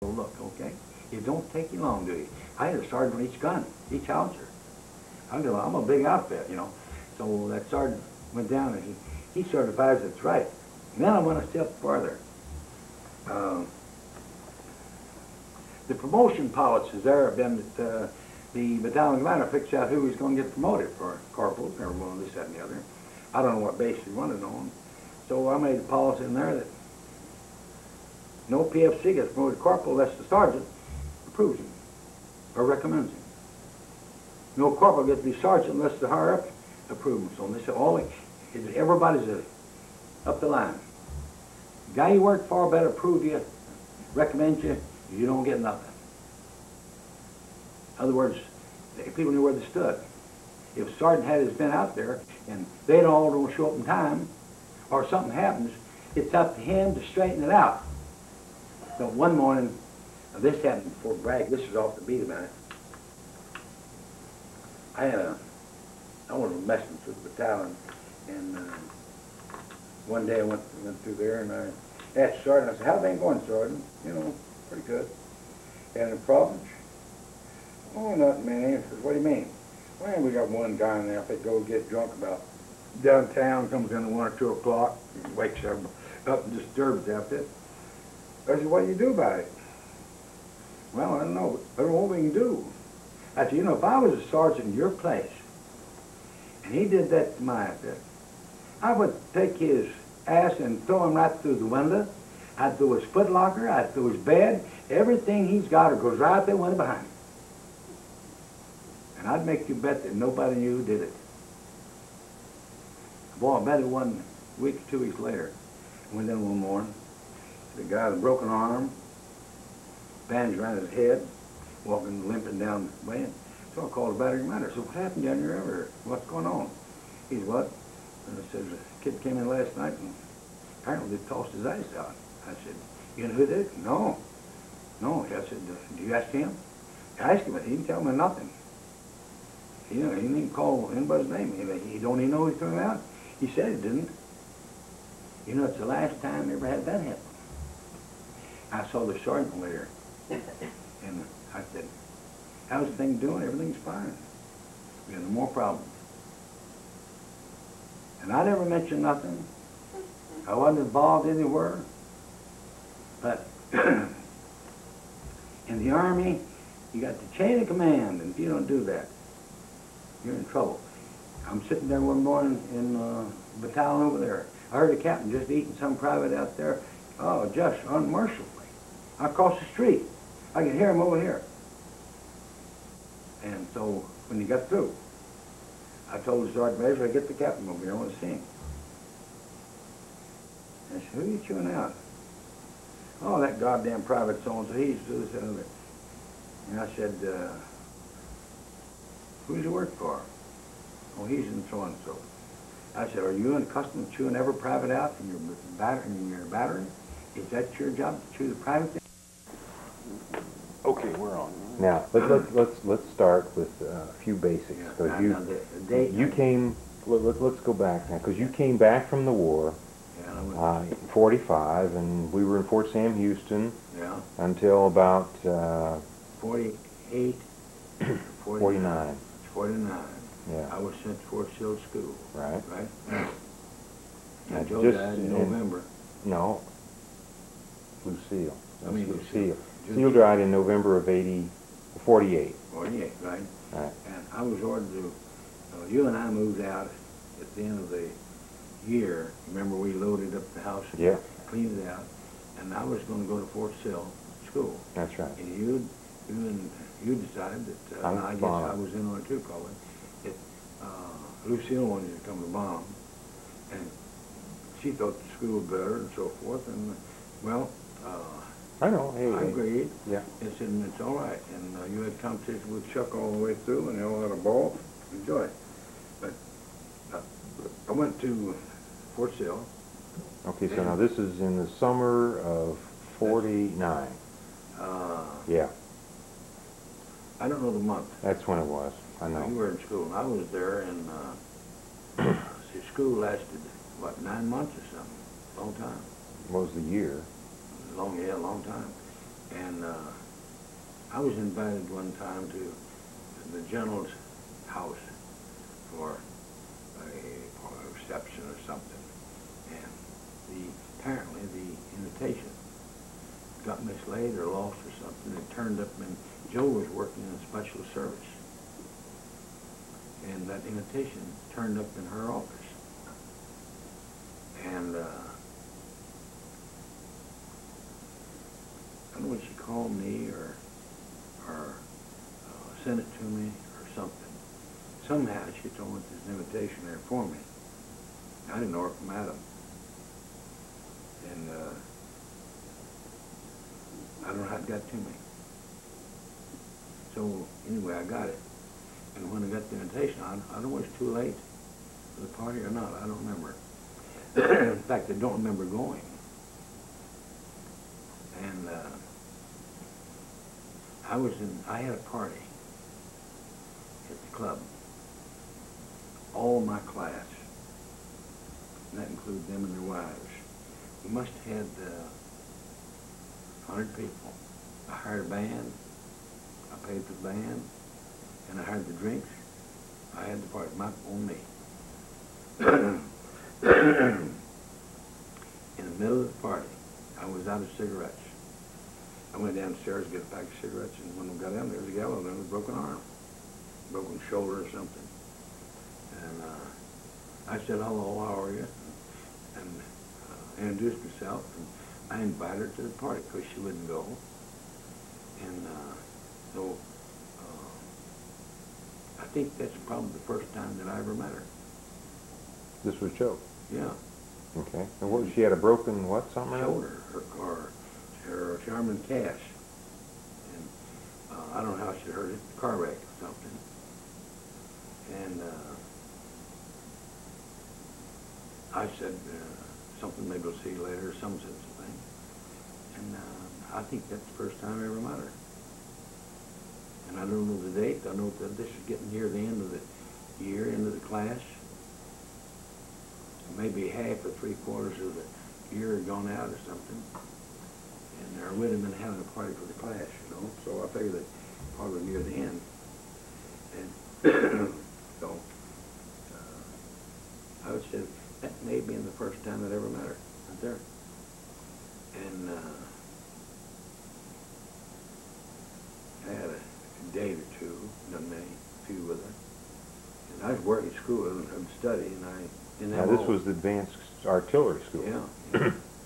So look, okay, it don't take you long, do you? I had a sergeant on each gun, each howitzer. I'm a big outfit, you know. So that sergeant went down and he certifies it's right. And then I went a step farther. The promotion policies there have been that the battalion commander fixed out who was going to get promoted for corporals, or one of this, that, and the other. I don't know what base he wanted on. So I made a policy in there that no PFC gets promoted to corporal unless the sergeant approves him or recommends him. No corporal gets to be sergeant unless the higher up approves him. So they said, everybody's up the line. The guy you work for better approve you, recommend you, you don't get nothing. In other words, people knew where they stood. If a sergeant had his been out there and they all don't show up in time, or something happens, it's up to him to straighten it out. So one morning, this happened before Bragg. This was off the beat about it. I was messing with the battalion, and one day I went through there and I asked the sergeant, I said, "How's things going, Sergeant?" "You know, pretty good." "Had any problems?" "Oh, nothing, man." He says, "What do you mean?" "Well, we got one guy in there, if they go get drunk about downtown, comes in at 1 or 2 o'clock, wakes everybody up and disturbs the outfit." I said, "What do you do about it?" "Well, I don't know, but I don't know what we can do." I said, "You know, if I was a sergeant in your place, and he did that to my outfit, I would take his ass and throw him right through the window. I'd throw his footlocker, I'd throw his bed, everything he's got goes right out that window behind him. And I'd make you bet that nobody knew who did it." Boy, I bet it wasn't a week or 2 weeks later. I went in one morning, the guy with a broken arm, bandage around his head, walking, limping down the way. So I called the battery commander. I said, "What happened down here ever? What's going on?" He said, "What?" And I said, "A kid came in last night and apparently they tossed his eyes out." I said, "You know who did it?" "No." "No." I said, "Do you ask him?" I asked him, but he didn't tell me nothing. You know, he didn't even call anybody's name. He don't even know he threw him out. He said he didn't. You know, it's the last time I ever had that happen. I saw the sergeant later, and I said, "How's the thing doing?" "Everything's fine. We have no more problems." And I never mentioned nothing. I wasn't involved anywhere. But in the Army, you got the chain of command, and if you don't do that, you're in trouble. I'm sitting there one morning in the battalion over there. I heard the captain just eating some private out there. Oh, just unmercifully. Across the street. I could hear him over here. And so when he got through, I told the sergeant major, "I get the captain over here, I want to see him." And I said, "Who are you chewing out?" "Oh, that goddamn private so-and-so, he's this and other." And I said, "Who's he work for?" "Oh, he's in so-and-so." I said, "Are you accustomed to chewing every private out in your battery? Is that your job, to chew the private thing?" Okay, we're on. Now let's start with a few basics, because you came. Let's go back now, because you came back from the war in '45, and we were in Fort Sam Houston until about 48, 49. 49. Yeah. I was sent to Fort Sill School. Right. Right. And Joe just died in November. No. Lucille. I mean Lucille. Lucille died in November of 48. 48, right? Right. And I was ordered to, you and I moved out at the end of the year. Remember, we loaded up the house, Yeah. cleaned it out, and I was going to go to Fort Sill School. That's right. And you decided that, I guess I was in on it too, probably, that Lucille wanted to come to Bomb, and she thought the school was better and so forth, and, well, I know. Hey, I agreed. Yeah. I said, "It's all right." And you had competition with Chuck all the way through, and they all had a ball. Enjoy it. But I went to Fort Sill. Okay, so now this is in the summer of 49. Yeah. I don't know the month. That's when it was. I You know. were in school, and I was there, and see, school lasted, what, 9 months or something? Long time. What was the year? Long time. And I was invited one time to the general's house for a reception or something. And apparently the invitation got mislaid or lost or something. It turned up and Joe was working in special service. And that invitation turned up in her office. And I don't know if she called me or sent it to me or something. Somehow she told me there's an invitation there for me. I didn't know her from Adam. And I don't know how it got to me. So anyway, I got it. And when I got the invitation, I don't know if it was too late for the party or not. I don't remember. In fact, I don't remember going. And I had a party at the club. All my class, and that includes them and their wives. We must have had 100 people. I hired a band. I paid for the band. And I hired the drinks. I had the party, on me. In the middle of the party, I was out of cigarettes. I went downstairs to get a pack of cigarettes, and when we got down there was a gal with a broken arm, broken shoulder or something. And I said, hello, how are you? And introduced myself, and I invited her to the party because she wouldn't go. And so I think that's probably the first time that I ever met her. This was Joe? Yeah. Okay. And what, she had a broken what, something? Shoulder, her Charmin cast. And I don't know how she hurt it, car wreck or something. And I said something, maybe we'll see you later, or some such thing. And I think that's the first time I ever met her. And I don't know the date. I know that this is getting near the end of the year, end of the class. Maybe half or 3/4 of the year had gone out or something. And there would have been having a party for the class, you know. So I figured that probably near the end. And so I would say that may have been the first time I'd ever met her, right there. And I had a date or two, not many, few with her. And I was working at school and studying, and I didn't have Now this was the advanced artillery school. Yeah.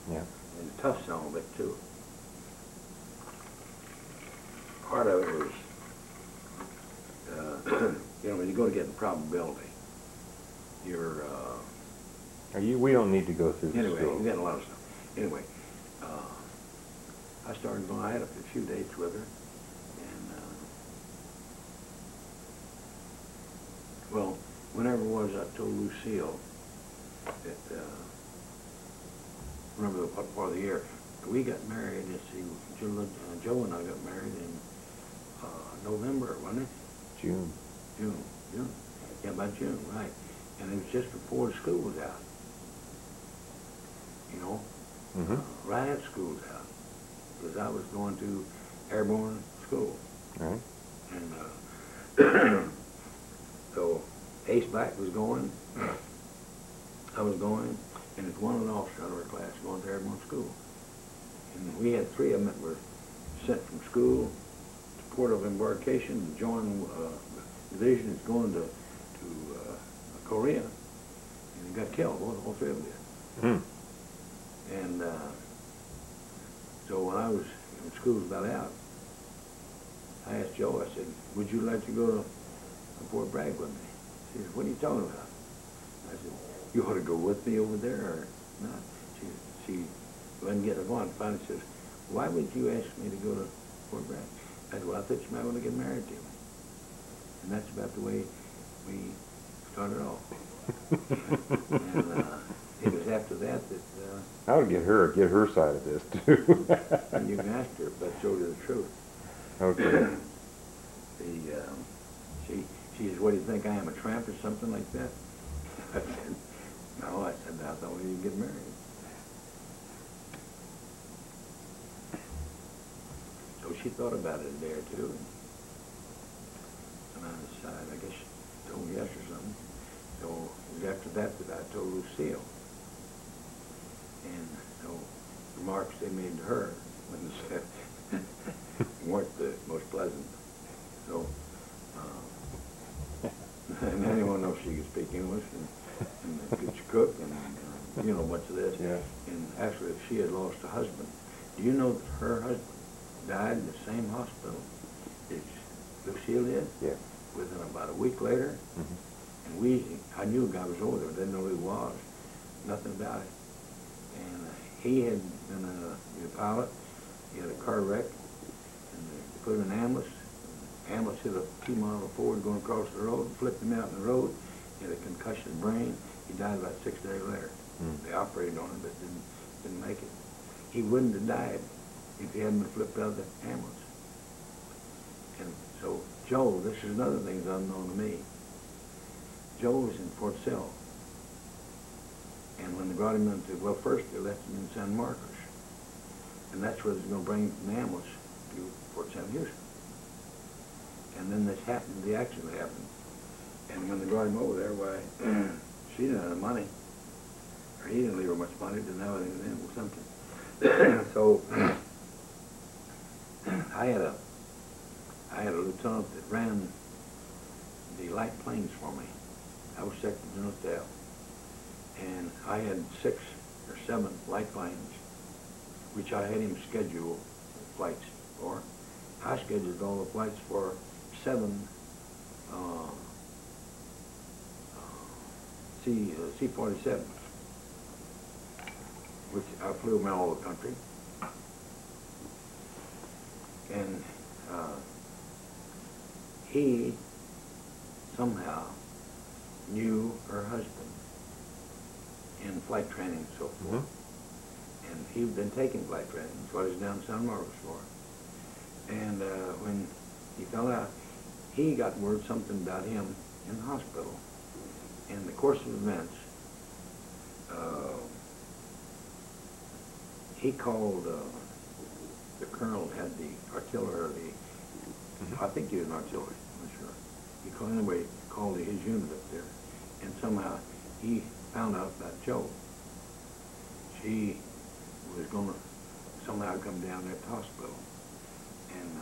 Yeah. And a tough some of it too. Part of it was, you know, when you go to get the probability, you're, We don't need to go through the anyway, school. you get a lot of stuff. Anyway, I started going, I had a few dates with her, and, well, whenever it was, I told Lucille that, remember what part of the year, we got married, let's see, Joe and I got married in November, wasn't it? June. June. Yeah, about June, right. And it was just before the school was out. You know? Mm-hmm. Right after school was out. Because I was going to airborne school. Right. And so Ace Black was going, I was going, and there's one officer out of our class going to airborne school. And we had 3 of them that were sent from school to port of embarkation to join division that's going to Korea, and got killed. All 3 of them did. Mm. And so when when school was about out, I asked Joe, I said, would you like to go to Fort Bragg with me? She said, what are you talking about? I said, you ought to go with me over there or not? She wasn't getting it on. Finally says, why would you ask me to go to Fort Bragg? I said, well, I thought you might want to get married to me. And that's about the way we started off. And it was after that that... I would get her side of this, too. and you can ask her, but show you the truth. Okay. She says, what do you think, I am a tramp or something like that? I said, no, I thought we didn't get married. she thought about it a day or two, and I decided, I guess she told yes or something. So it was after that that I told Lucille. And so remarks they made to her when they said weren't the most pleasant. So, and anyone knows she could speak English and could cook and you know, much of this. Yeah. And actually, she had lost a husband. Do you know that her husband died in the same hospital as Lucille did? Yeah. Within about a week later. Mm-hmm. And I knew a guy was over there, didn't know who he was, nothing about it. And he had been a pilot. He had a car wreck, and they put him in an ambulance. The ambulance hit a 2 mile Ford going across the road and flipped him out in the road. He had a concussion of the brain. He died about 6 days later. They operated on him, but didn't make it. He wouldn't have died if he hadn't been flipped out of the ambulance. And so Joe, this is another thing that's unknown to me. Joe was in Fort Sill. And when they brought him into, well, first they left him in San Marcos. And that's where they was going to bring him from the ambulance to Fort Sam Houston. And then this happened, the accident happened. And when they brought him over there, why, she didn't have the money. Or he didn't leave her much money, didn't have anything then or something. So I had a lieutenant that ran the light planes for me. I was second lieutenant there. And I had 6 or 7 light planes, which I had him schedule flights for. I scheduled all the flights for 7 C-47s, which I flew them all over the country. And he somehow knew her husband in flight training and so forth. Mm-hmm. And he'd been taking flight training. That's what he was down in San Marcos for. And when he fell out, he got word something about him in the hospital. In the course of events, he called the colonel had the artillery, I think he was an artillery, I'm not sure. He called, anyway, called his unit up there, and somehow he found out about Joe. She was going to somehow come down there at the hospital, and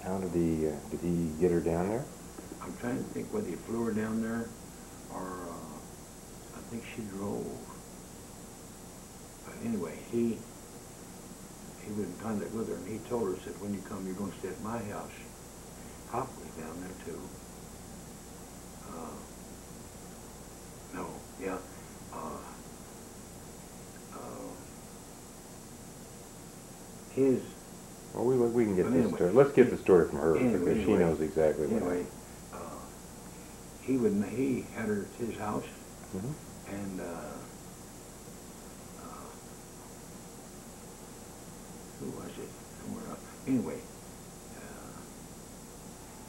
how did he get her down there? I'm trying to think whether he flew her down there, or I think she drove. But anyway, he was in contact with her, and he told her, said, when you come, you're going to stay at my house. Hopley down there, too. No, yeah. His... Well, we can get this anyway, story. Let's get the story from her, because she knows exactly what happened. He had her at his house, and who was it? Somewhere else. Anyway,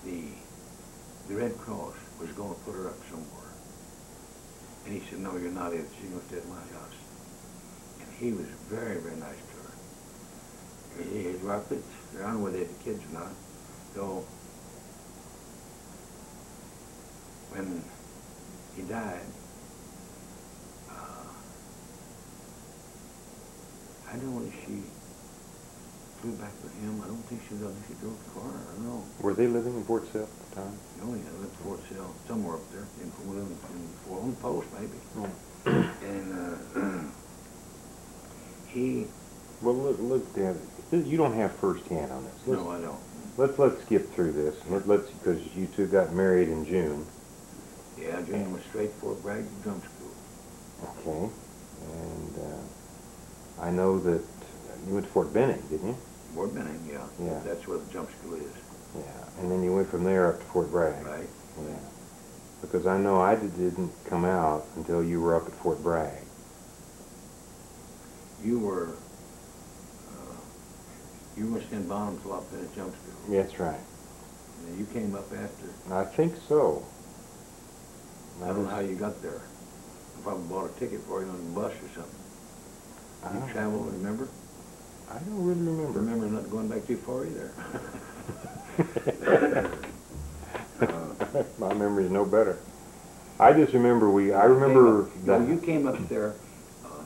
the Red Cross was going to put her up somewhere, and he said, "No, you're not it. She's going to stay at my house." And he was very, very nice to her. His wife, I don't know whether they had the kids or not. So when he died, I don't know if she flew back with him. I don't think she did. She drove the car. I don't know. Were they living in Fort Sill at the time? Oh, yeah, lived in Fort Sill, somewhere up there, on the post, maybe. And he... Well, look, Dan, you don't have first hand on this. No, I don't. Let's skip through this. Let's because you two got married in June. Yeah, June went straight to Fort Bragg Jump School. Okay, and I know that you went to Fort Benning, didn't you? Fort Benning, yeah. Yeah. That's where the jump school is. Yeah, and then you went from there up to Fort Bragg. Right. Yeah. Because I know I didn't come out until you were up at Fort Bragg. You were in Bottomsville up there at jump school. That's right. And then you came up after. I think so. I don't know how you got there. I probably bought a ticket for you on the bus or something. You traveled, remember? I don't really remember. Remember not going back too far either. My memory's no better. I just remember I remember that. You came up there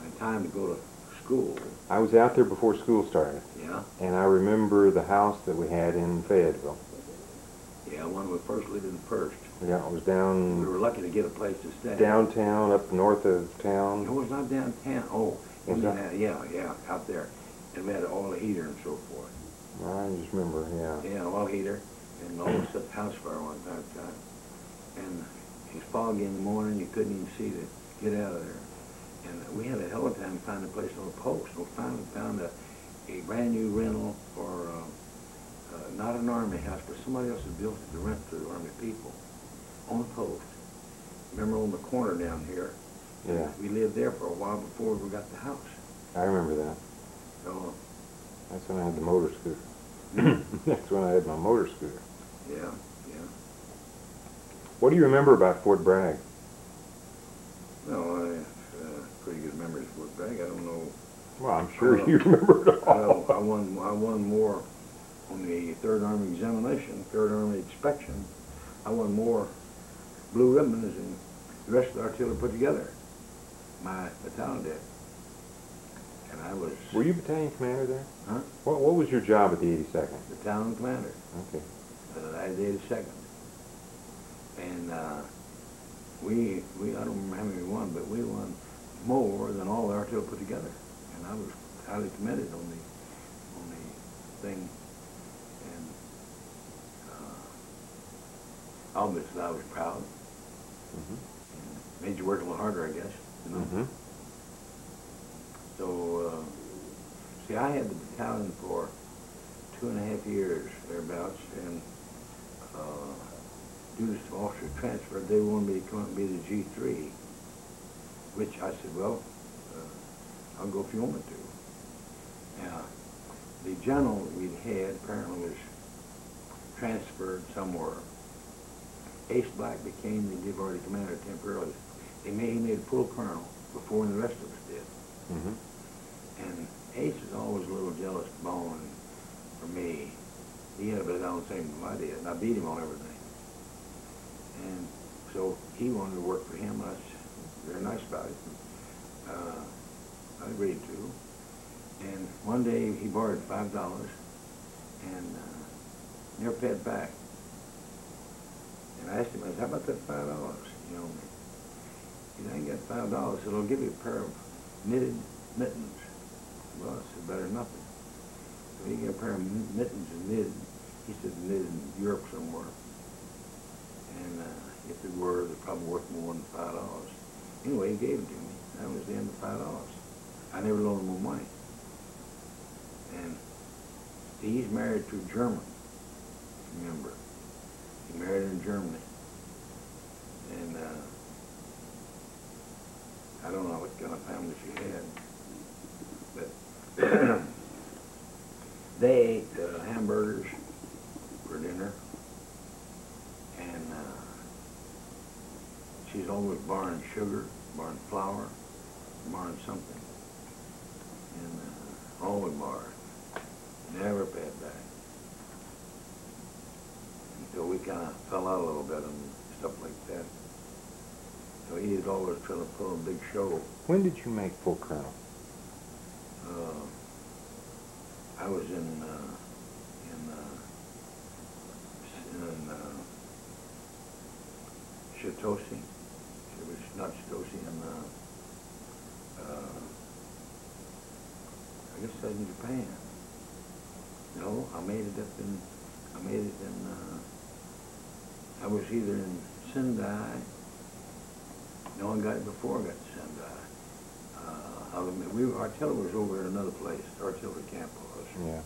in time to go to school. I was out there before school started. Yeah. And I remember the house that we had in Fayetteville. Yeah, when we first lived in First. Yeah, it was down. We were lucky to get a place to stay. Downtown, up north of town. It was not downtown. Oh, yeah, out there. And we had an oil heater and so forth. I just remember, yeah. Yeah, oil heater, and almost set the house fire one time. And it was foggy in the morning. You couldn't even see to get out of there. And we had a hell of a time finding a place on a post. We finally found a brand new rental for not an army house, but somebody else had built it to rent to the army people on a post. Remember on the corner down here? Yeah. We lived there for a while before we got the house. I remember that. So that's when I had the motor scooter. That's when I had my motor scooter. yeah. What do you remember about Fort Bragg? No, pretty good memories of Fort Bragg. I don't know. Well, I'm sure you remember it all. I won more on the Third Army examination, Third Army inspection. I won more blue ribbons than the rest of the artillery put together. My battalion did. And I was... Were you battalion commander there? Huh? What was your job at the 82nd? Battalion commander. Okay. I had the 82nd. And we I don't remember how many we won, but we won more than all the artillery put together. And I was highly commended on the thing. And obviously I was proud. Mm-hmm. Made you work a little harder, I guess. You know? Mm-hmm. So, see, I had the battalion for 2.5 years, thereabouts, and due to some officer transfer, they wanted me to come up and be the G3, which I said, well, I'll go if you want me to. Now, the general we'd had apparently was transferred somewhere. Ace Black became the Division commander temporarily. He made a full colonel before the rest of us did. Mm-hmm. And Ace was always a little jealous bone for me. He had a bit on the same as I did, and I beat him on everything. And so he wanted to work for him, and I was very nice about it. I agreed to. And one day he borrowed $5 and never paid back. And I asked him, I said, how about that $5? You know, he said, I ain't got $5. I said, I'll give you a pair of knitted mittens. Well, I said, better than nothing. So he got a pair of mittens and knitted. He said knitted in Europe somewhere. And if they were, they're probably worth more than $5. Anyway, he gave it to me. That was the end of $5. I never loaned him more money. And see, he's married to a German, remember. He married her in Germany. And I don't know what kind of family she had. But they ate hamburgers for dinner. And she's always borrowing sugar, borrowing flour, borrowing something. And always borrowed. Never paid back. So we kind of fell out a little bit and stuff like that. So he was always trying to put on a big show. When did you make full colonel? I was in Chitose. It was not Chitose, I guess that was in Japan. No, I made it I was either in Sendai. No, I got it before I got to Sendai. Artillery was over at another place. Artillery camp was. Yeah.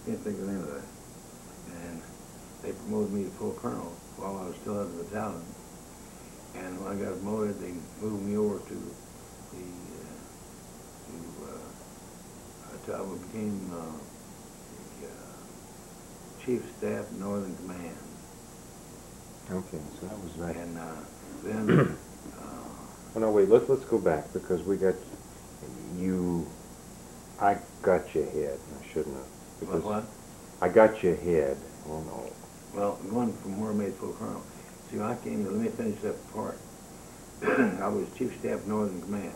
Can't think of the name of that. And they promoted me to full colonel while I was still at the battalion. And when I got promoted, they moved me over to I became the Chief of Staff, Northern Command. Okay, so that was right. And then... well, no, wait, let's go back, because we got, you I got you ahead. I shouldn't have. Because What? I got you ahead. Oh, no. Well, going from where I made full colonel. See, when I came, let me finish that part. I was Chief of Staff Northern Command.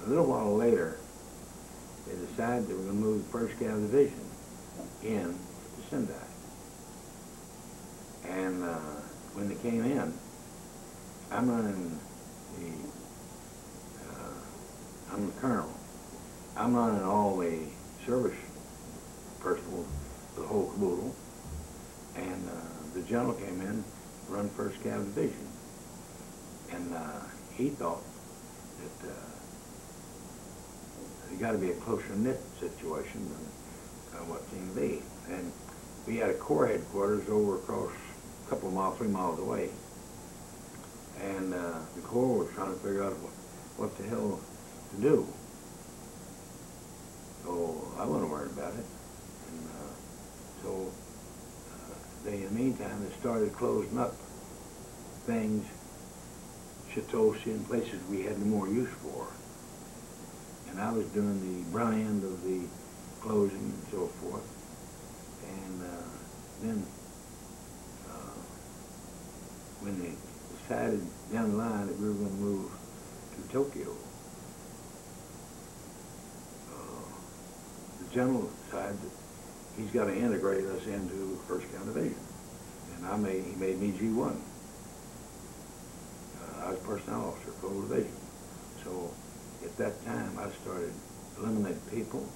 A little while later, they decided they were going to move the 1st Cav Division in to Sendai. And when they came in, I'm running the, I'm the colonel. I'm running all the service personnel, the whole caboodle. And the general came in to run 1st Cav Division. And he thought that it got to be a closer knit situation than what seemed to be. And we had a Corps headquarters over across a couple of miles, 3 miles away. And the Corps was trying to figure out what the hell to do. So I wasn't worried about it. And so they, in the meantime, they started closing up things, chateaus in places we had no more use for. And I was doing the brunt end of the closing and so forth. And then when they decided down the line that we were going to move to Tokyo, the general decided that he's got to integrate us into 1st Cav Division. And he made me G1. I was personnel officer for the whole division. So at that time, I started eliminating people,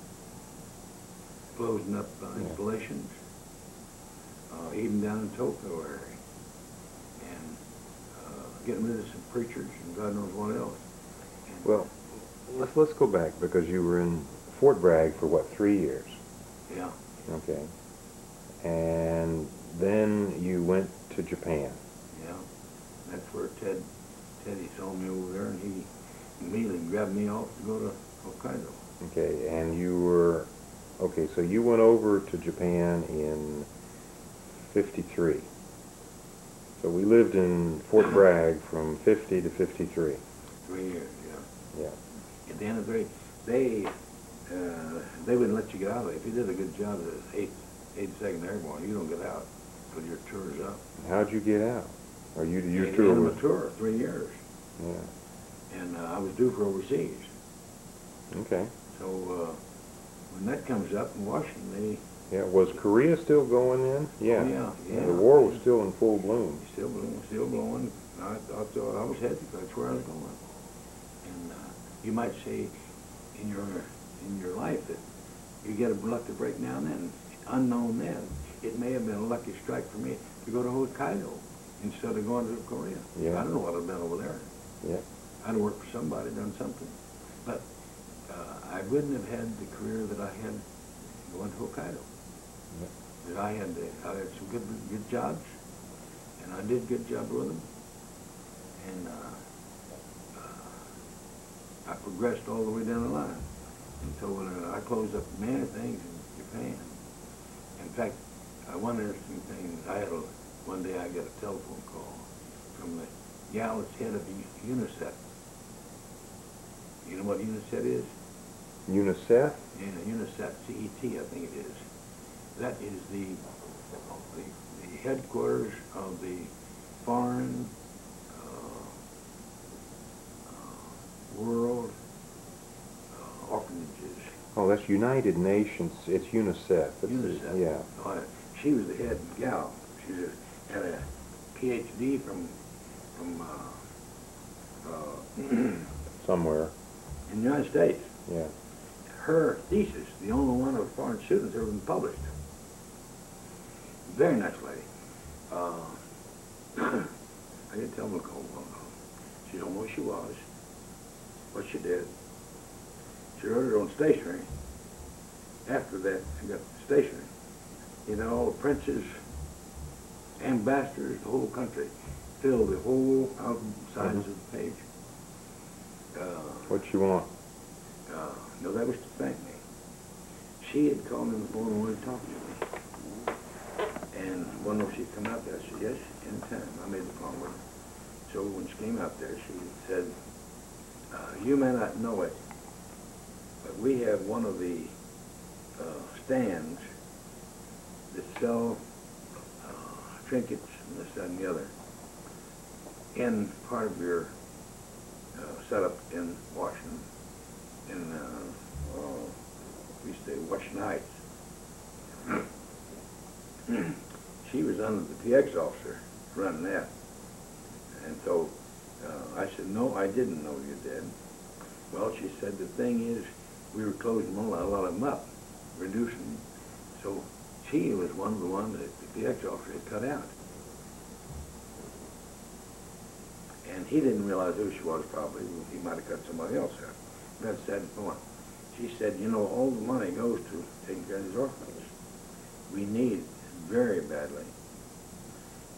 closing up installations, even down in Tokyo area, and getting rid of some preachers and God knows what else. And well, let's go back, because you were in Fort Bragg for what, 3 years? Yeah. Okay. And then you went to Japan. Yeah. That's where Teddy saw me over there, and he immediately grabbed me off to go to Hokkaido. Okay, and you were, okay, so you went over to Japan in 53. So we lived in Fort Bragg from 50 to 53. 3 years, yeah. Yeah. At the end of 3, they wouldn't let you get out of it. If you did a good job as 82nd Airborne, you don't get out until your tour's up. How'd you get out? Or your At tour the end was... of a tour, 3 years. Yeah. And I was due for overseas. Okay. So when that comes up in Washington, Yeah, was Korea still going in? Yeah. Oh, yeah. The war was still in full bloom. Still blowing. I thought I was headed. That's where I was going. And you might say in your life that you get a lucky break now and then. Unknown then, it may have been a lucky strike for me to go to Hokkaido instead of going to Korea. Yeah. I don't know what I'd have done over there. Yeah. I'd have worked for somebody, done something. But I wouldn't have had the career that I had going to Hokkaido. Yeah. That I had some good jobs, and I did a good job with them. And I progressed all the way down the line. And so I closed up many things in Japan. In fact, one interesting thing, one day I got a telephone call from the gal that's head of UNICEF. You know what UNICEF is? UNICEF? Yeah, UNICEF, CET, I think it is. That is the headquarters of the foreign world orphanages. Oh, that's United Nations. It's UNICEF. UNICEF. Yeah. She was the head gal. She had a PhD from somewhere in the United States. Yeah. Her thesis, the only one of foreign students ever been published. Very nice lady. I didn't tell her she told me what she was, what she did. She wrote it on stationery. After that, I got stationery. You know, all the princes, ambassadors, the whole country filled the whole outsides of the page. What you want? No, that was to thank me. She had called me on the phone and wanted to talk to me. And one know if she'd come out there. I said, yes, anytime. I made the phone with her. So when she came out there, she said, you may not know it, but we have one of the stands that sell trinkets and this, that, and the other in part of your setup in Washington, in we stay Washington Heights. She was under the PX officer running that, and so I said, no, I didn't know you did. Well, she said, the thing is, we were closing a lot of them up, reducing. So she was one of the ones that the PX officer had cut out. And he didn't realize who she was, probably. He might have cut somebody else out. That's the sad point. She said, you know, all the money goes to taking care of these orphans. We need it very badly.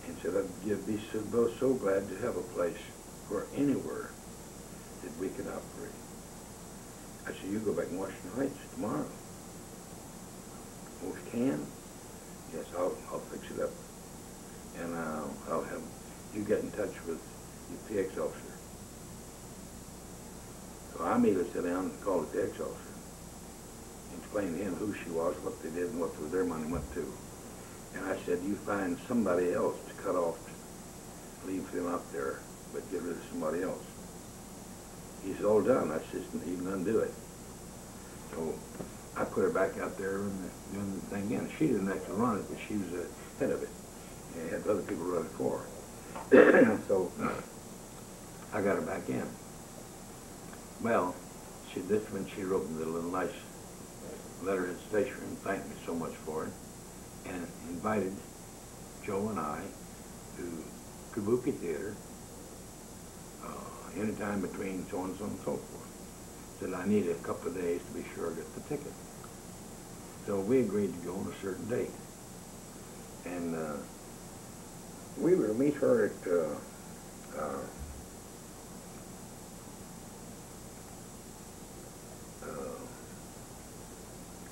And said, I'd be so glad to have a place for anywhere that we could operate. I said, you go back in Washington Heights tomorrow. Oh, we can? Yes, I'll fix it up. And I'll have you get in touch with the PX officer. So I immediately sat down and called the PX officer, explained to him who she was, what they did, and what their money went to. And I said, you find somebody else to cut off, leave them up there, but get rid of somebody else. He said, all done. I said, you can undo it. So I put her back out there and doing the thing again. She didn't actually run it, but she was the head of it. And had other people run it for her. So I got her back in. Well, this one, she wrote me a little nice letter at the station and thanked me so much for it, and invited Joe and I to Kabuki Theater anytime between so and so and so forth. Said I need a couple of days to be sure I get the ticket. So we agreed to go on a certain date. And we were to meet her at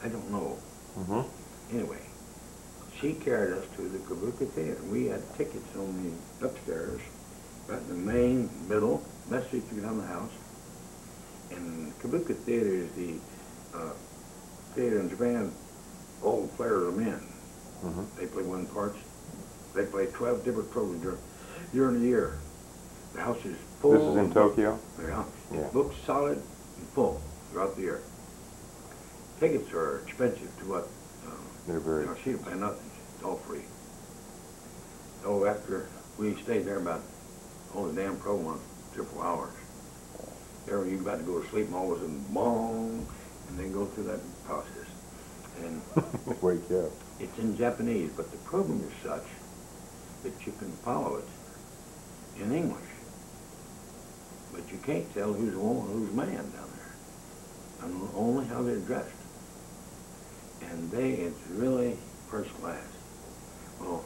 I don't know. Anyway, she carried us to the Kabuki Theater. We had tickets on the upstairs, right in the main middle, best seat you get on the house. And Kabuki Theater is the theater in Japan. All the players are men. They play one parts. They play 12 different programs during the year. The house is full. This is in Tokyo? Yeah. It's booked solid and full throughout the year. Tickets are expensive to what? They're very she didn't pay nothing. It's all free. So after we stayed there about, the damn program, 3 or 4 hours. There you about to go to sleep and all of a sudden, boom, and then go through that process. And wake you up. It's in Japanese, but the program is such that you can follow it in English. But you can't tell who's woman and who's man down there. And only how they're dressed. And it's really first class. Well,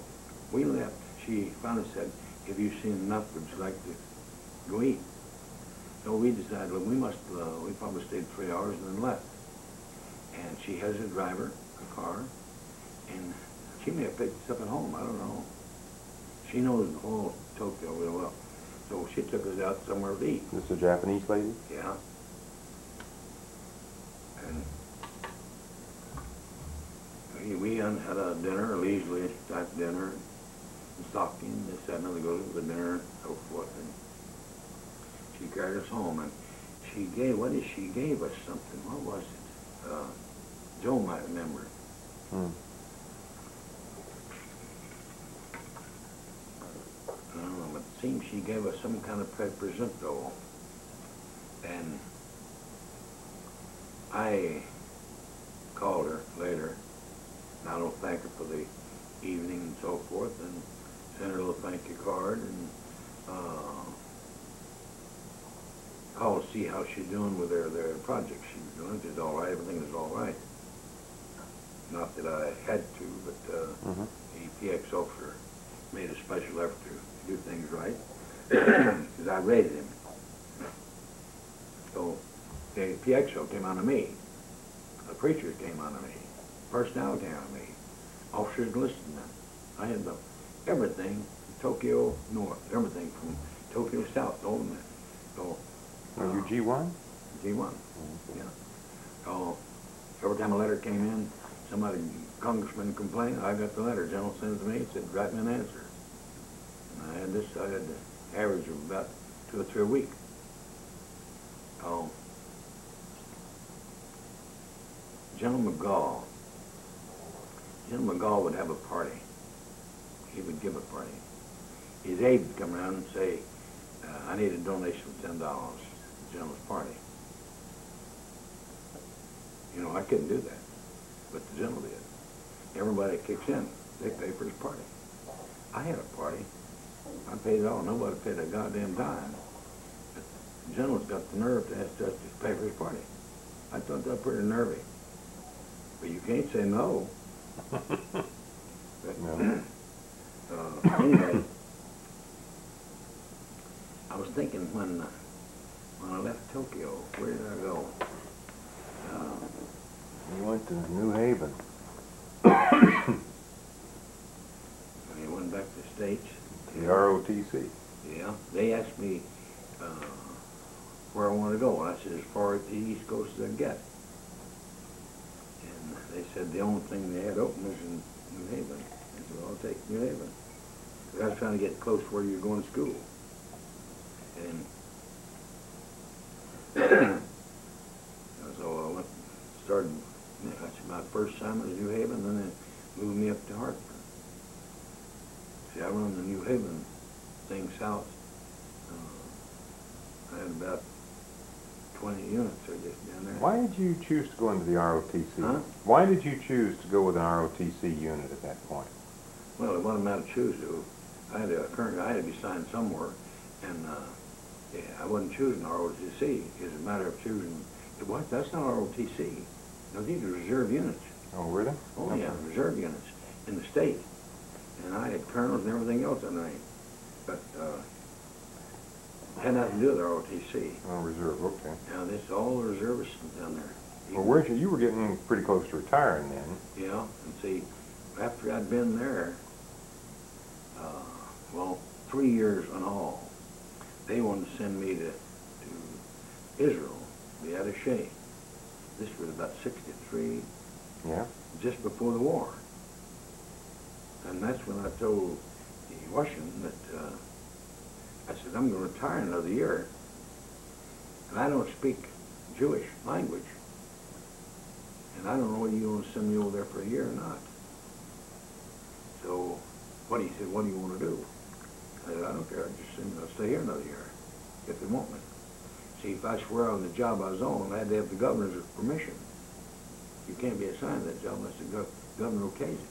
we left. She finally said, have you seen enough? Would you like to go eat? So we decided, well, we probably stayed 3 hours and then left. And she has a driver, a car, and she may have picked us up at home, I don't know. She knows the whole Tokyo real well. So she took us out somewhere to eat. This is a Japanese lady? Yeah. And we had a dinner, a leisurely type dinner, and stocking, this, that, and other, go to the dinner, and so forth. And she carried us home, and she gave us something. What was it? Joe might remember. I don't know, but it seems she gave us some kind of presento. And I called her later, and I don't thank her for the evening and so forth, and sent her a little thank you card, and called to see how she's doing with their project she was doing. She's all right, everything is all right. Not that I had to, but the PX officer made a special effort to do things right, because I raised him. So the PX show came on to me. The preachers came on to me. Personnel came on to me. Officers listened to them. I had everything, Tokyo North, everything from Tokyo South, all of them. So, are you G1? G1, yeah. Oh, every time a letter came in, somebody, congressman complained, I got the letter, general sent it to me, said, write me an answer. And I had the average of about 2 or 3 a week. Oh, General McGaw would have a party. He would give a party. His aide would come around and say, I need a donation of $10 to the General's party. You know, I couldn't do that, but the General did. Everybody kicks in. They pay for his party. I had a party. I paid it all. Nobody paid a goddamn dime. But the General's got the nerve to ask Justice to pay for his party. I thought that was pretty nervy. But you can't say no. But, No. Anyway, I was thinking when I left Tokyo, where did I go? You went to New Haven. When I went back to the States. The ROTC. Yeah, they asked me where I want to go, and I said as far as the East Coast as I get. And they said the only thing they had open was in New Haven. I said, well, I'll take New Haven. But I was trying to get close to where you're going to school. And so I went, started, that's my first time in New Haven, and then they moved me up to Hartford. See, I run the New Haven thing south. I had about 20 units or just down there. Why did you choose to go into the ROTC? Huh? Why did you choose to go with an ROTC unit at that point? Well, it wasn't a matter of choosing. I had to be signed somewhere, and yeah, I wasn't choosing ROTC. It was a matter of choosing. What? That's not ROTC. No, these are reserve units. Oh, really? Oh yeah, reserve units in the state. And I had colonels and everything else underneath. But it had nothing to do with ROTC. Oh, reserve, okay. Now, this all the reservists down there. Well, weren't you were getting pretty close to retiring then. Yeah, and see, after I'd been there, well, 3 years in all, they wanted to send me to Israel, the attaché. This was about 63, Yeah. just before the war. And that's when I told the Washington that, I said, I'm going to retire in another year. And I don't speak Jewish language. And I don't know whether you want to send me over there for a year or not. So, he said, what do you want to do? I said, I don't care, I'll stay here another year, if they want me. See, if I swear on the job I was on, I had to have the governor's permission. You can't be assigned to that job unless the governor okays it.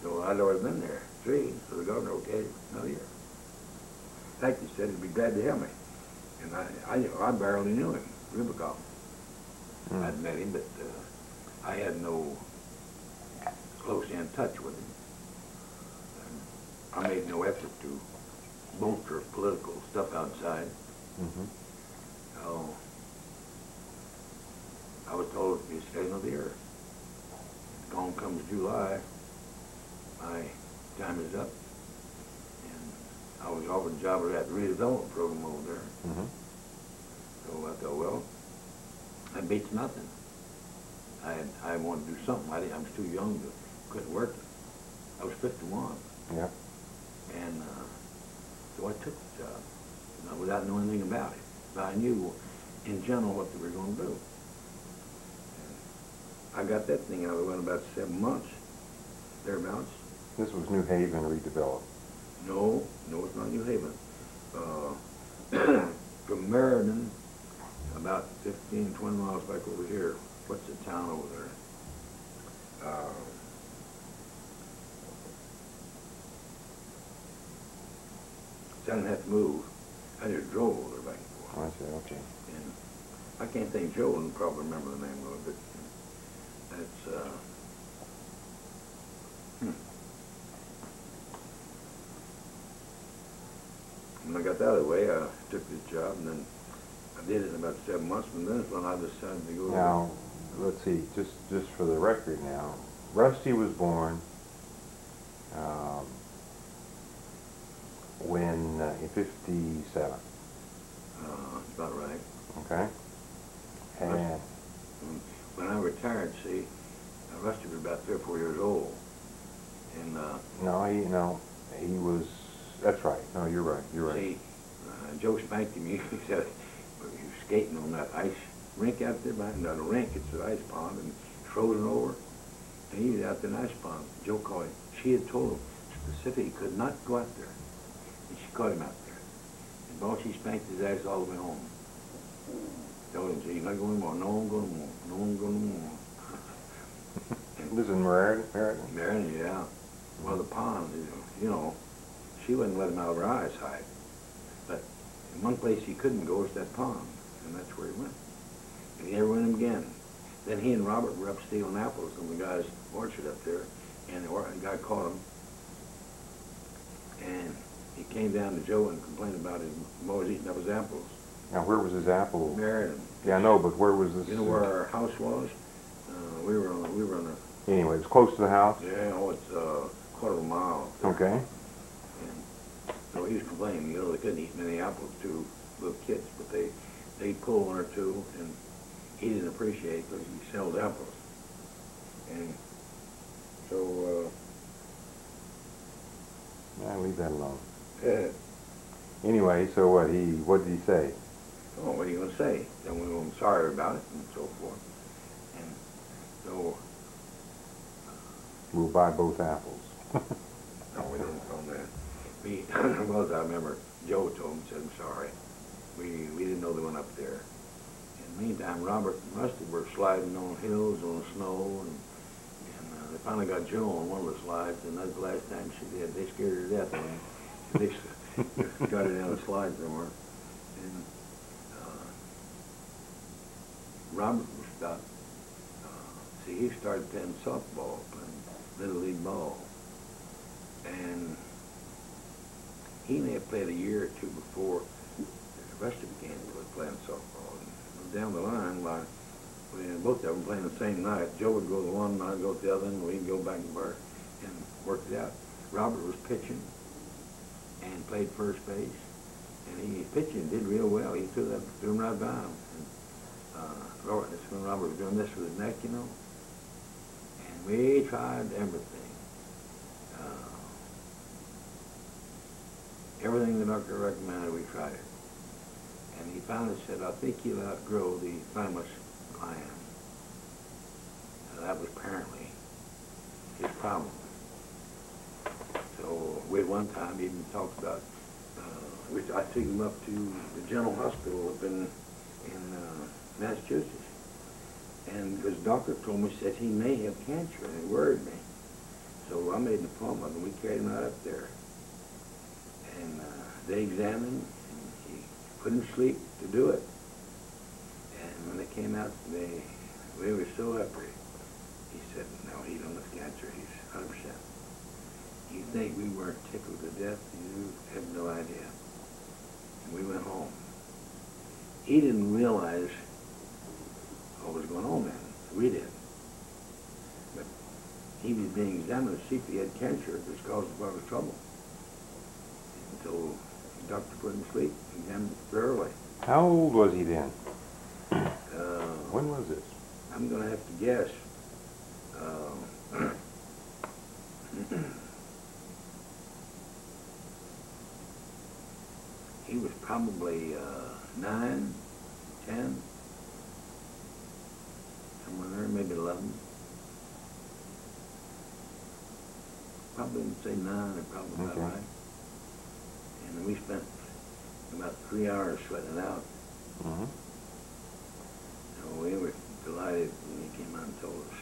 So I'd already been there, 3, so the governor okayed it another year. In fact, he said he'd be glad to have me. And I barely knew him, Rubikoff. I'd met him, but I had no close-in touch with him. I made no effort to bolster political stuff outside. Mm-hmm. Oh, I was told to stay another year. Gone comes July, my time is up, and I was offered a job at that redevelopment program over there. Mm-hmm. So I thought, well, that beats nothing. I wanted to do something. I was too young to quit working. I was 51. Yeah. And so I took the job, without knowing anything about it. But I knew, in general, what they were going to do. And I got that thing out of the way in about 7 months, thereabouts. This was New Haven redeveloped. No, it's not New Haven. From Meriden, about 15, 20 miles back over here. What's the town over there? I didn't have to move. I just drove over there back and forth. Oh, I see, okay. And I can't think, Joe wouldn't probably remember the name of it, but that's, When I got that out of the way, I took this job, and then I did it in about 7 months, and then it's when I decided to go. Now, let's see, just for the record now, Rusty was born when, in 57. That's about right. Okay? And when I retired, see, Rusty was about 3 or 4 years old. And, No, he was, that's right. No, you're right, you're right. see, Joe spanked him. He said, he was skating on that ice rink out there behind, not a rink, it's an ice pond, and frozen over. And he was out there in the ice pond. Joe called him. She had told him specifically he could not go out there. And she caught him out there. And boy, she spanked his ass all the way home. Told him, see, you're not going anymore. No, I'm going no more. No, I'm going no more. This is in Meriden? Meriden, yeah. Well, the pond, you know, she wouldn't let him out of her eyesight. But in one place he couldn't go is that pond, and that's where he went. And he never went again. Then he and Robert were up stealing apples from the guy's orchard up there, and the guy caught him. And he came down to Joe and complained about his boys eating up his apples. Now, where was his apple? Meriden. Yeah, I know, but where was this? You know where our house was? We were on a. Anyway, it was close to the house? Yeah, oh, it's a quarter of a mile. Okay. And so he was complaining, you know, they couldn't eat many apples to little kids, but they pulled one or two, and he didn't appreciate it because he sold apples. And so, Yeah, leave that alone. yeah. Anyway, so what did he say? Oh, what are you going to say? Then we were sorry about it and so forth. And so, We'll buy both apples. no, we didn't tell him that. I remember Joe told him, said, I'm sorry. We didn't know they went up there. In the meantime, Robert and Rusty were sliding on hills, on the snow, and they finally got Joe on one of the slides, and that's the last time she did. They scared her to death on him. They got her down the slide somewhere. And Robert was about, see, he started playing softball, playing Little League ball. And he may have played a year or two before Rusty began playing softball. And down the line, both of them playing the same night. Joe would go the one, and I'd go the other, and we'd go back and forth and work it out. Robert was pitching and played first base, and he pitched and did real well. He threw him right by him. And that's when Robert was doing this with his neck, you know. And we tried everything. Everything the doctor recommended, we tried it. And he finally said, I think he'll outgrow the thymus gland. That was apparently his problem. So we at one time even talked about, I took him up to the General Hospital up in Massachusetts. And because the doctor told me, said he may have cancer, and it worried me. So I made an appointment, and we carried him right up there. And they examined, and he couldn't sleep to do it. And when they came out, we were so happy. He said, no, he don't have cancer. He's 100%. You think we weren't tickled to death? You have no idea. And we went home. He didn't realize what was going on then. We did. But he was being examined to see if he had cancer, which caused a lot of trouble. Until the doctor put him to sleep, examined him thoroughly. How old was he then? When was this? I'm going to have to guess. He was probably 9, 10, somewhere there, maybe 11. Probably would say 9, probably about right. And we spent about 3 hours sweating it out. Mm-hmm. So we were delighted when he came out and told us.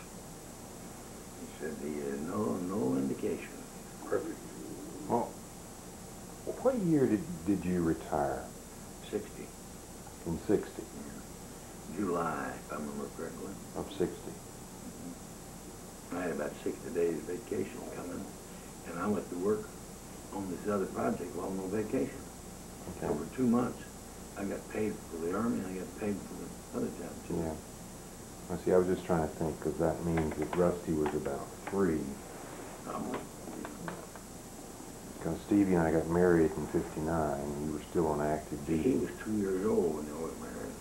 He said, no indication. Perfect. Well, what year did you retire? 60. In 60? Yeah. July, if I remember correctly. Of 60? Mm-hmm. I had about 60 days vacation coming, and I went to work on this other project while on vacation. Okay. Over 2 months, I got paid for the Army, and I got paid for the other job, too. Yeah. Well, see, I was just trying to think, because that means that Rusty was about 3. Because Stevie and I got married in '59, and you were still on active duty. He was 2 years old when they were married.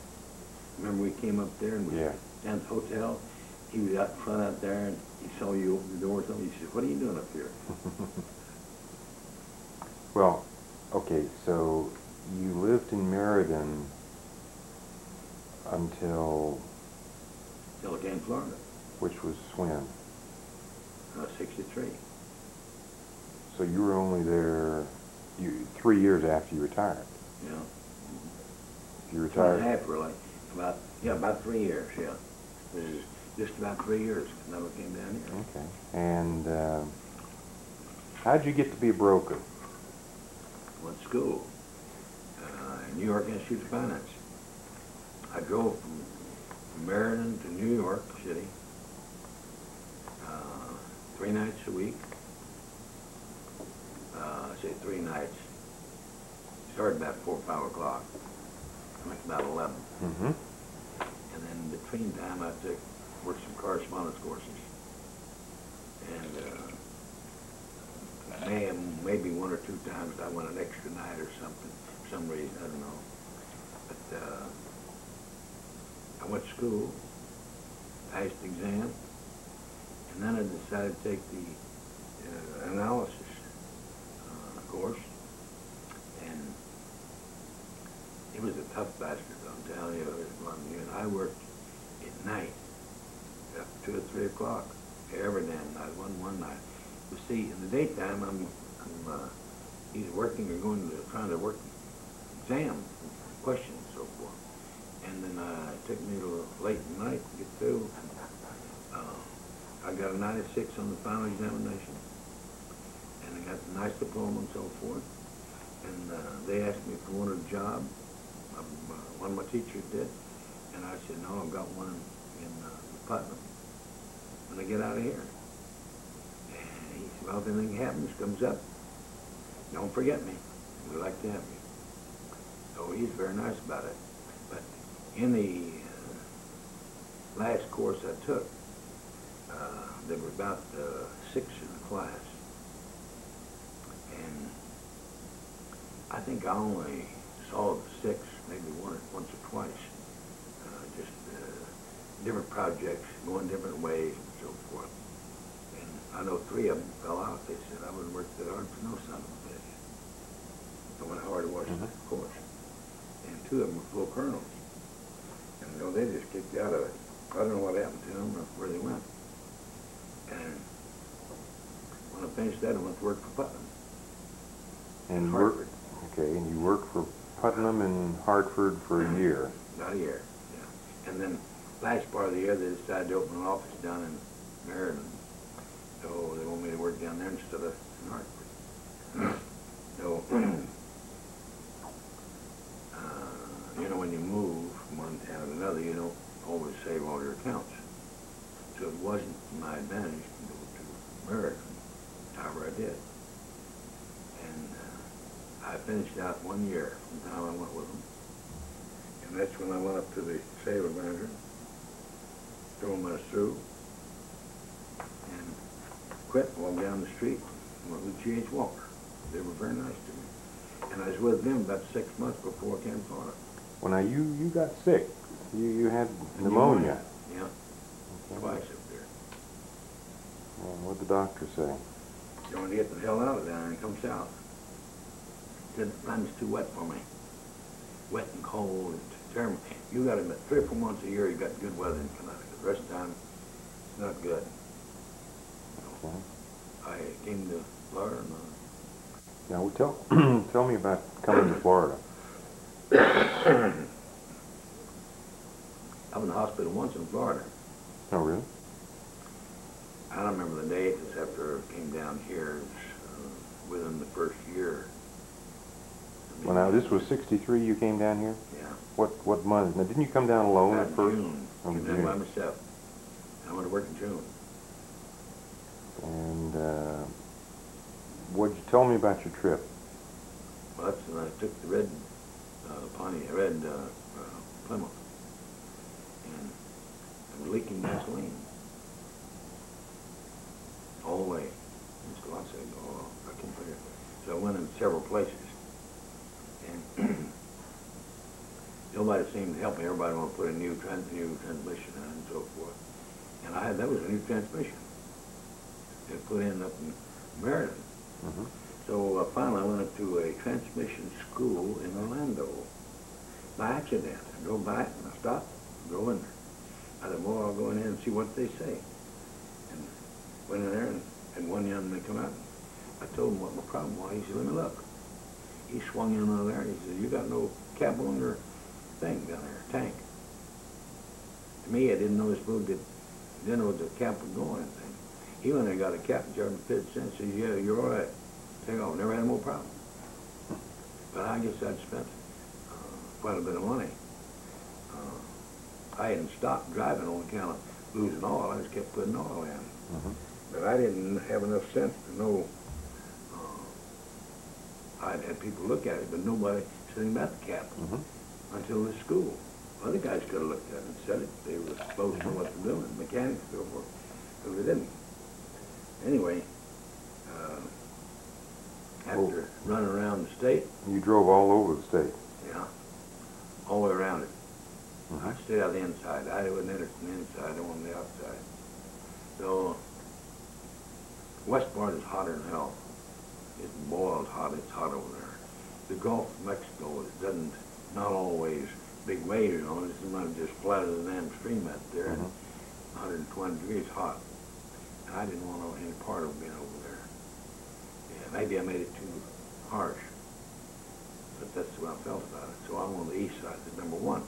Remember we came up there and we Yeah. down at the hotel, he was out in front out there, and he saw you open the door or something. He said, "What are you doing up here?" Well, okay, so you lived in Meriden until, Till I came to Florida. which was when? 63. So you were only there 3 years after you retired. You know, You 2.5 retired. really. About 3 years. Yeah, this is just about 3 years. I never came down here. Okay. And how'd you get to be a broker? Went to school, New York Institute of Finance. I drove from Meriden to New York City 3 nights a week. I say 3 nights. Started about 4 or 5 o'clock. Went about 11. Mm-hmm. And then between time I worked some correspondence courses. And maybe 1 or 2 times I went an extra night or something, for some reason, I don't know. But I went to school, passed the exam, and then I decided to take the analysis course. And it was a tough bastard, I'm telling you. And I worked at night, up 2 or 3 o'clock, every damn night, one night. You see, in the daytime, I'm either working or trying to work exam questions and so forth. And then it took me till late at night to get through. I got a 96 on the final examination, and I got a nice diploma and so forth. And they asked me if I wanted a job. One of my teachers did, and I said, "No, I've got one in Putnam when I get out of here." And he said, "Well, if anything happens, comes up, don't forget me. We'd like to have you." So he's very nice about it. But in the last course I took, there were about 6 in the class. And I think I only saw the 6 maybe once or twice. Just different projects, going different ways and so forth. And I know 3 of them fell out. They said I wouldn't work that hard for no son of a bitch. I went hard to watch the course. And 2 of them were full colonels. And you know, they just kicked out of it. I don't know what happened to them or where they went. And when I finished that, I went to work for Putnam. And you Hartford. Okay, and you worked for Putnam and Hartford for a year. About a year, yeah. And then last part of the year, they decided to open an office down in Meriden. So they want me to work down there instead of in Hartford. So, you know, when you move from one town to another, you don't always save all your accounts. So it wasn't to my advantage to go to Meriden, however I did. And I finished out 1 year from the time I went with them. And that's when I went up to the sales manager, told him I was through, and quit, walked down the street, and went with G.H. Walker. They were very nice to me. And I was with them about 6 months before I came to Florida. Well, now you got sick. You had pneumonia. Yeah. Okay. Twice up there. Well, what'd the doctor say? You want to get the hell out of there and come south. Said the climate's too wet for me. Wet and cold and terrible. You got to 3 or 4 months a year you got good weather in Connecticut. The rest of the time it's not good. Okay. I came to Florida and Now, tell me about coming to Florida. I was in the hospital once in Florida. Oh, really? I don't remember the date. It's after I came down here. Within the first year. Well, now, this was 63 you came down here? Yeah. What month? Now, didn't you come down alone About at first? June. Oh, Came down June. by myself. I went to work in June. And what'd you tell me about your trip? Well, that's when I took the red Plymouth, and I was leaking gasoline all the way. So I said, "Oh, I can't figure it." So I went in several places, and nobody seemed to help me. Everybody wanted to put a new transmission in and so forth. And that was a new transmission. They put in up in Maryland. Mm-hmm. So finally I went to a transmission school in Orlando by accident. I drove by it and I stopped, go in there. I said, well, I'll go in there and see what they say. And went in there and one young man come out. I told him what my problem was. He said, let me look. He swung in over there and he said, you got no cap on your thing down there, tank. To me, I didn't know this fool didn't know the cap was going anything. He went and got a cap and charged me 50 cents. He said, yeah, you're all right. Take off. Never had no problem. But I guess I'd spent quite a bit of money. I hadn't stopped driving on account of losing oil. I just kept putting oil in. Mm-hmm. But I didn't have enough sense to know. I'd had people look at it, but nobody said anything about the cap until this school. Other guys could have looked at it and said it. They were supposed to know what they're doing, mechanics and so forth, but they didn't. Anyway, after running around the state. You drove all over the state? Yeah, all the way around it. Mm-hmm. I stayed out the inside. I wasn't enter from the inside, I wanted the outside. So, west part is hotter than hell. It's boiled hot, it's hot over there. The Gulf of Mexico, it doesn't, not always big waves, you know, it's not just flat as a damn stream out there, and 120 degrees hot. And I didn't want any part of being over there. Yeah, maybe I made it too harsh, but that's the way I felt about it. So I'm on the east side, the number one.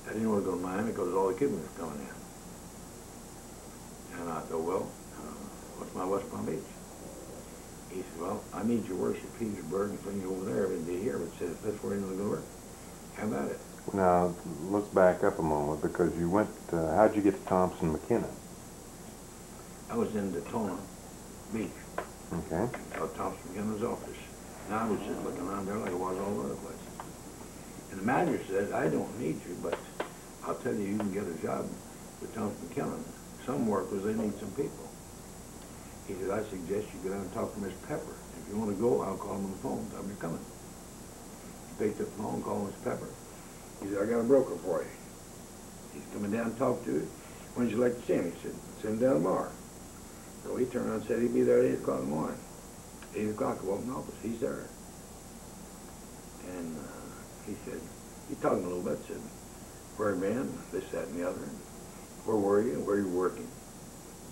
I didn't want to go to Miami because all the Cubans were coming in. And I thought, well, what's my West Palm Beach? He said, well, I need your worship, Petersburg, and bring you over there every day here. But said, if that's where you're going to go work, how about it? Now, let's back up a moment, because you went, how'd you get to Thompson McKenna? I was in Daytona Beach. Okay. Thompson McKenna's office. And I was just looking around there like I was all over the place. And the manager said, I don't need you, but I'll tell you, you can get a job with Thompson McKenna. Some workers, they need some people. He said, I suggest you go down and talk to Miss Pepper. If you want to go, I'll call him on the phone. Tell him you're coming. He picked up the phone, called Miss Pepper. He said, I got a broker for you. He's coming down to talk to you. When would you like to see him? He said, send him down tomorrow. So he turned around and said he'd be there at 8 o'clock in the morning. 8 o'clock, I walked in the office. He's there. And he said, he talked a little bit, said, where have you been? This, that, and the other. And where were you? Where you working?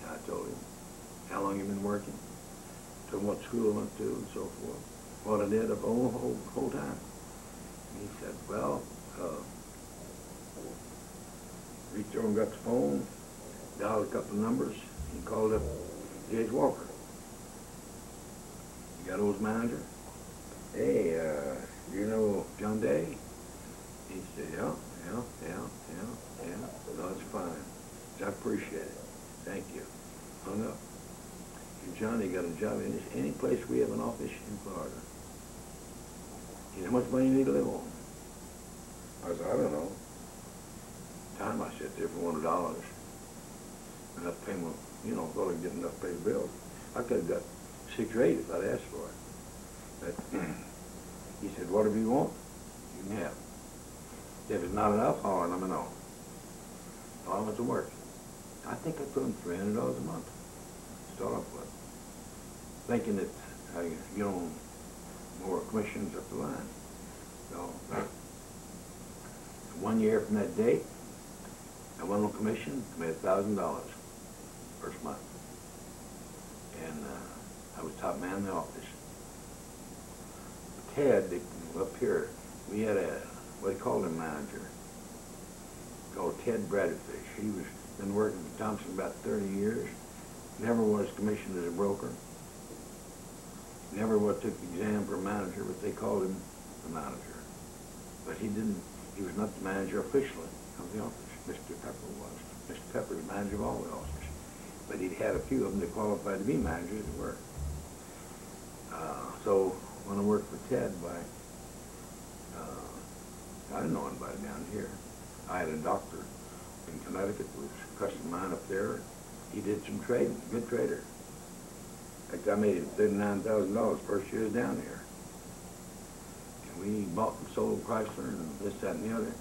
And I told him how long you been working, told him what school I went to, and so forth. What I did the whole time. And he said, well, reached over and got the phone, dialed a couple of numbers, and called up J.H. Walker. He got old manager. Hey, you know John Day? He said, yeah. No, it's fine. I appreciate it. Thank you. Hung up. And Johnny got a job in any place we have an office in Florida. He said, how much money you need to live on? I said, I don't know. Time I sat there for $100. Enough to pay my, you know, thought I'd get enough to pay the bills. I could have got 6 or 8 if I'd asked for it. But he said, whatever you want, you can have. If it's not enough, let me know. So I went to work. I think I put him $300 a month to start off with, thinking that I could get on more commissions up the line. So 1 year from that date, I went on commission, made $1,000 first month. And I was top man in the office. Ted, up here, we had a, what they called him, manager, called Ted Bradfish. He was been working for Thompson about 30 years, never was commissioned as a broker, never took the exam for a manager, but they called him the manager. But he was not the manager officially of the office. Mr. Pepper was. Mr. Pepper was manager of all the offices. But he'd had a few of them that qualified to be managers that were. So when I worked for Ted, I didn't know anybody down here. I had a doctor in Connecticut that was custom mine up there. He did some trading, good trader. In fact, I made him $39,000 first year down here. And we bought and sold Chrysler and this, that, and the other.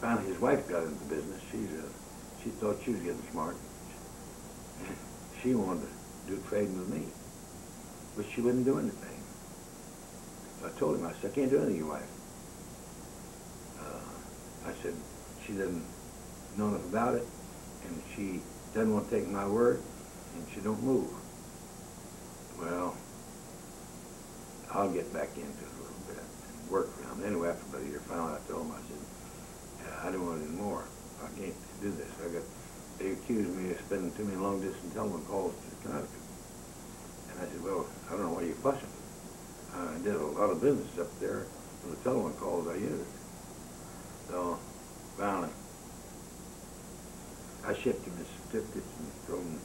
Finally, his wife got into the business. She's a She thought she was getting smart. She wanted to do trading with me, but she wouldn't do anything. I told him, I said, I can't do anything, your wife. I said, she doesn't know enough about it, and she doesn't want to take my word, and she don't move. Well, I'll get back into it a little bit and work around. Anyway, after about a year, finally I told him, I said, yeah, I don't want to do more. I can't do this. They accused me of spending too many long-distance telephone calls to Connecticut. And I said, well, I don't know why you're fussing. I did a lot of business up there with the telephone calls I used. So, finally, I shipped him his certificates and drove him to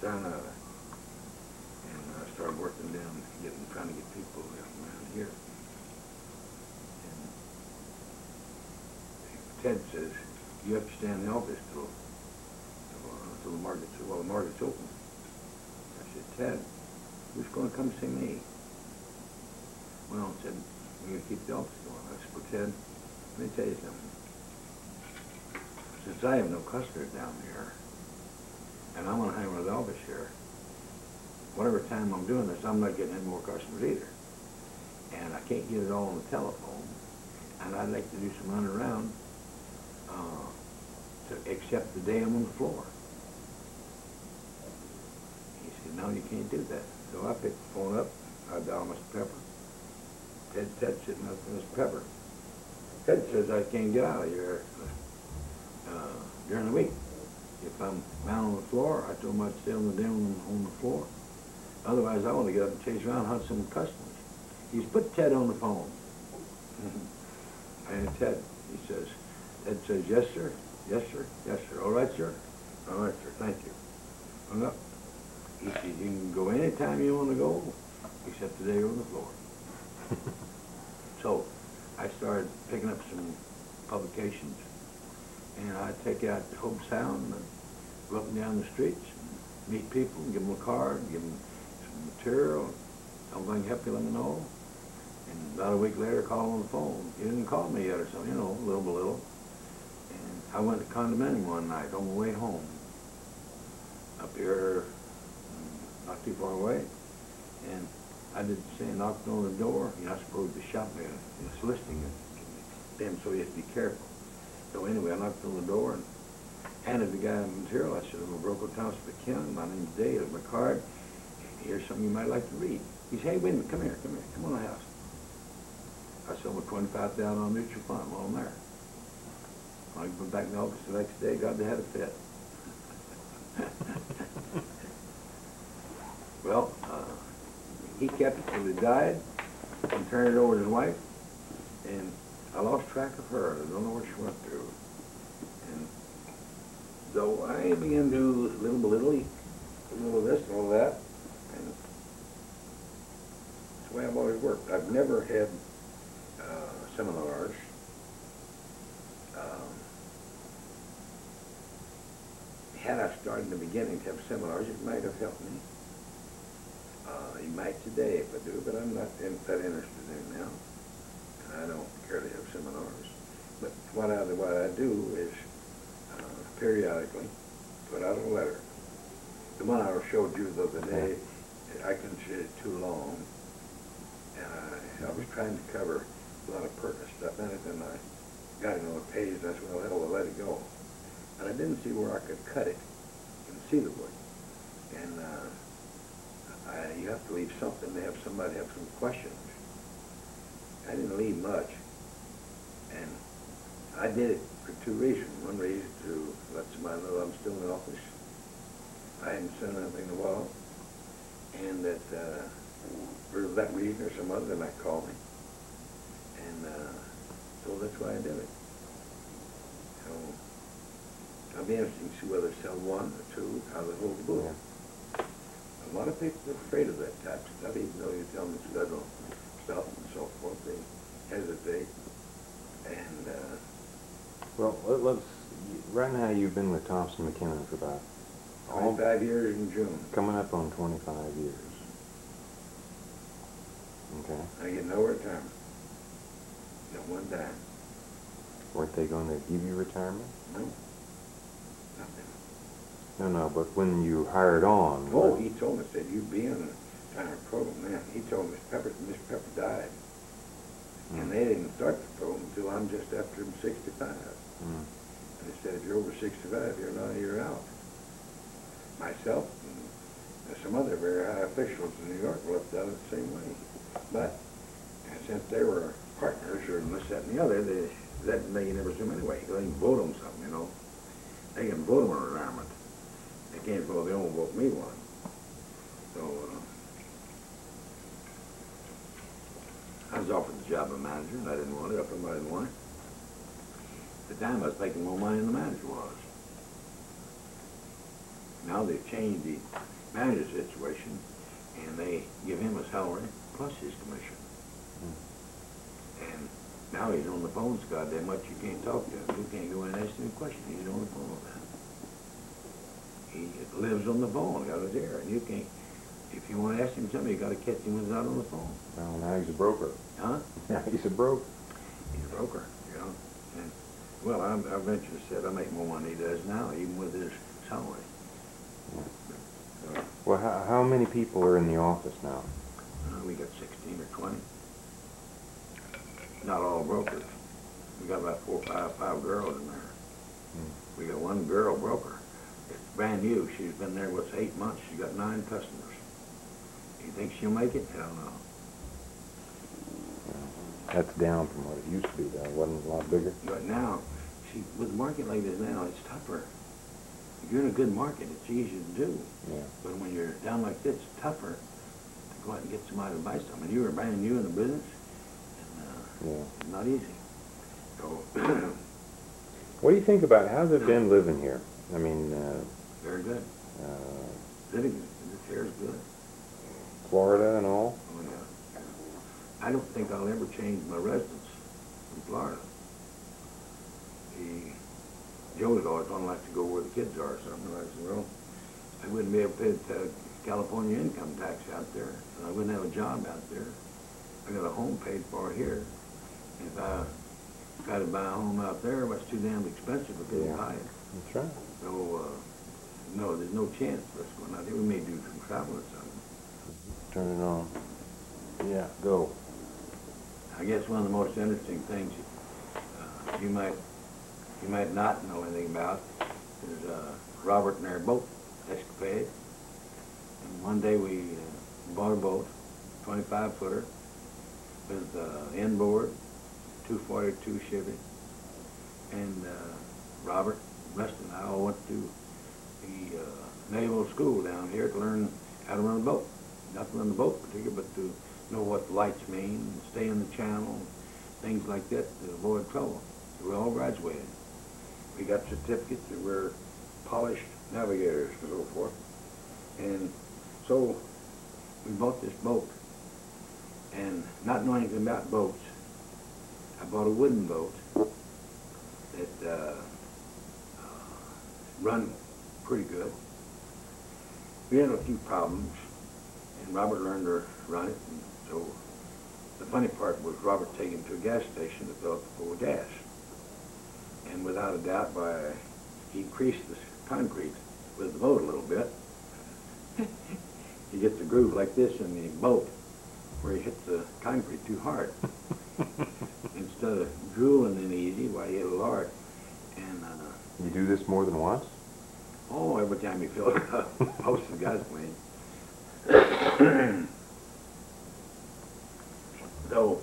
Sinai. And I started working down, trying to get people around here. And Ted says, you have to stay in the office till the market's open. I said, Ted, who's going to come see me? Well, he said, we're going to keep the office going. I said, well, Ted, let me tell you something. Since I have no customers down here, and I'm going to hang around the office here, whatever time I'm doing this, I'm not getting any more customers either. And I can't get it all on the telephone, and I'd like to do some running around, except the day I'm on the floor. He said, no, you can't do that. So I picked the phone up, I dialed Mr. Pepper. Ted sitting up with Mr. Pepper. Ted says I can't get out of here during the week. If I'm down on the floor, I told him I'd stay on the floor. Otherwise, I want to get up and chase around and hunt some customers. He's put Ted on the phone. And Ted says, yes, sir, yes, sir, yes, sir. All right, sir. All right, sir, thank you. Hung up. He said, you can go anytime you want to go, except today you're on the floor. So I started picking up some publications, and I'd take it out to Hope Sound and go up and down the streets and meet people and give them a card, give them some material, something help you let me know. And about a week later, call on the phone. He didn't call me yet or something, you know, little by little. And I went to condominium one night on the way home, up here, not too far away, and I did the same, knocked on the door. You're not supposed to shop me in soliciting them, so you have to be careful. So anyway, I knocked on the door and handed the guy the material. I said, I'm Broco Thompson McKinnon. My name's Dave. Here's my card. Here's something you might like to read. He said, hey, wait a minute, come here, come on the house. I sold my $25,000 mutual fund while I'm there. When I went back in the office the next day, God, they had a fit. Well, he kept it till he died and turned it over to his wife, and I lost track of her. I don't know where she went to. And so I began to do little by little, a little of this and all that, and it's the way I've always worked. I've never had seminars. Had I started in the beginning to have seminars, it might have helped me. You might today if I do, but I'm not that interested in it now. And I don't care to have seminars. But what I do is periodically put out a letter. The one I showed you the other day, I considered it too long. And I was trying to cover a lot of pertinent stuff in it, and I got another page, and I said, well, hell, I'll let it go. And I didn't see where I could cut it conceivably. And you have to leave something to have somebody have some questions. I didn't leave much. And I did it for two reasons. One reason to let somebody know I'm still in office. I hadn't said anything in a while. And that for that reason or some other, they might call me. And so that's why I did it. So I'll be interested to see whether they sell one or two, how they hold the book. A lot of people are afraid of that type of stuff, even though you tell them it's federal stuff and so forth. They hesitate. And well, let's. Right now, you've been with Thompson McKinnon for about 25 years in June. Coming up on 25 years. Okay. I get no retirement. Not one dime. Weren't they going to give you retirement? No. Nothing. No, but when you hired on. Oh, he told me, said, you'd be in a kind of program then. He told me Mr. Pepper died. And they didn't start the program until I'm just after I'm 65. And they said, if you're over 65, you're not, you're out. Myself and some other very high officials in New York were left out the same way. But since they were partners or this, that, and the other, they never assume anyway. They can vote them something, you know. They can vote them on retirement. They can't vote, they won't vote me one. So, I was offered the job of manager, and I didn't want it. Up and I didn't want it. At the time, I was making more money than the manager was. Now they've changed the manager situation, and they give him a salary plus his commission. And now he's on the phone so goddamn much you can't talk to him. You can't go in and ask him a question. He's on the phone all the time. He lives on the phone, got his ear, and you can't. If you want to ask him something, you got to catch him when he's out on the phone. Well, now he's a broker. Huh? Now he's a broker. He's a broker, you know. And, well, I venture to say I make more money than he does now, even with his salary. Well, how many people are in the office now? We got 16 or 20. Not all brokers. We got about five girls in there. We got one girl broker. It's brand new. She's been there, 8 months. She got 9 customers. You think she'll make it? Hell no. That's down from what it used to be, though. It wasn't a lot bigger. But now, with a market like this now, it's tougher. If you're in a good market, it's easy to do. Yeah. But when you're down like this, it's tougher to go out and get somebody to buy something. You were brand new in the business, and it's not easy. So, what do you think about, how's it been living here? I mean, very good. Living, this here is good. Florida and all? Oh, yeah. I don't think I'll ever change my residence from Florida. Joe's always don't like to go where the kids are or something. I said, well, I wouldn't be able to pay California income tax out there, and I wouldn't have a job out there. I got a home paid for here. If I got to buy a home out there, it's too damn expensive to buy it. That's right. So, no, there's no chance of us going out there. We may do some travel or something. Turn it on. Yeah, go. I guess one of the most interesting things you might not know anything about is Robert and their boat escapade. And one day we bought a boat, 25-footer, with inboard, 242 Chevy, and Robert, Rusty, and I all went to the naval school down here to learn how to run a boat. Not to run the boat particularly, but to know what the lights mean, and stay in the channel, things like that to avoid trouble. So we all graduated. We got certificates that we're polished navigators and so forth. And so we bought this boat. And not knowing anything about boats, I bought a wooden boat that run pretty good. We had a few problems, and Robert learned to run it. And so the funny part was Robert taking it to a gas station to fill up full of gas. And without a doubt, he increased the concrete with the boat a little bit. He gets a groove like this in the boat where he hits the concrete too hard. Instead of drooling in easy, why he hit a large. And you do this more than once? oh, every time he filled it up, most of the gasoline. So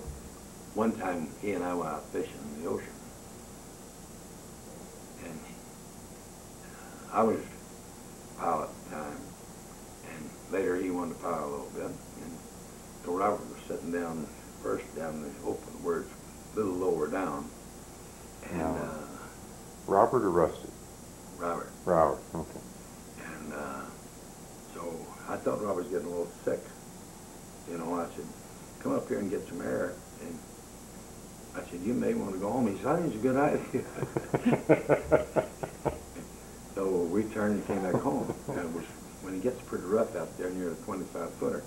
one time he and I went out fishing in the ocean. And I was pilot at the time, and later he wanted to pilot a little bit. And so Robert was sitting down first down the open where it's a little lower down. And Robert or Rusty? Robert. Robert, okay. And so I thought Robert was getting a little sick. You know, I said, come up here and get some air. And I said, you may want to go home. He said, I think it's a good idea. So we turned and came back home. And it was, when it gets pretty rough out there near the 25-footer,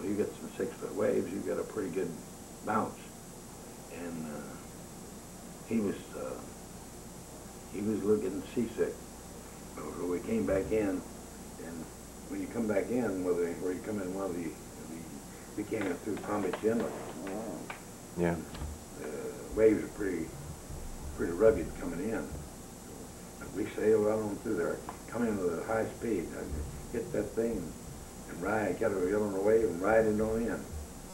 you get some 6-foot waves, you get a pretty good bounce. And he was getting seasick. So we came back in, and when you come back in, where you come in one of we came in through Palm Beach Inlet. Yeah. The waves are pretty rugged coming in. But we sailed out on through there, coming with a high speed. I hit that thing and ride, got a yell on the wave and riding on in.